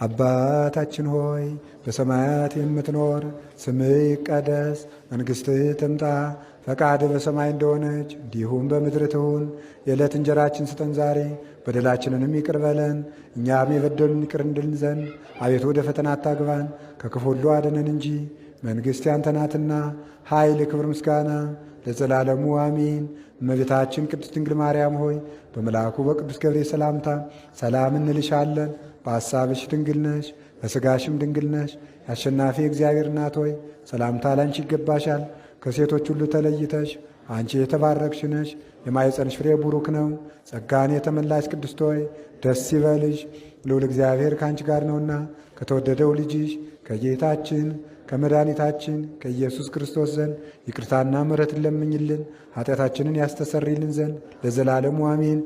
አባታችን ሆይ በሰማያት የምትኖር፣ ስምህ ይቀደስ፣ መንግሥትህ ትምጣ፣ ፈቃድህ በሰማይ እንደሆነች እንዲሁም በምድር ትሁን። የዕለት እንጀራችን ስጠን ዛሬ፣ በደላችንንም ይቅር በለን እኛም የበደሉን ይቅር እንድልን ዘንድ፣ አቤቱ ወደ ፈተና አታግባን ከክፉ ሁሉ አድነን እንጂ መንግሥት ያንተ ናትና፣ ኃይል፣ ክብር፣ ምስጋና ለዘላለሙ አሚን። እመቤታችን ቅድስት ድንግል ማርያም ሆይ በመልአኩ በቅዱስ ገብርኤል ሰላምታ ሰላም እንልሻለን። በሐሳብሽ ድንግል ነሽ፣ በሥጋሽም ድንግል ነሽ። የአሸናፊ እግዚአብሔር እናት ሆይ ሰላምታ ላንቺ ይገባሻል። ከሴቶች ሁሉ ተለይተሽ አንቺ የተባረክሽ ነሽ፣ የማኅፀንሽ ፍሬ ቡሩክ ነው። ጸጋን የተመላሽ ቅድስት ሆይ ደስ ይበልሽ፣ ልዑል እግዚአብሔር ከአንቺ ጋር ነውና ከተወደደው ልጅሽ ከጌታችን ከመድኃኒታችን ከኢየሱስ ክርስቶስ ዘንድ ይቅርታና ምሕረትን ለምኝልን ኃጢአታችንን ያስተሰርይልን ዘንድ ለዘላለሙ አሜን።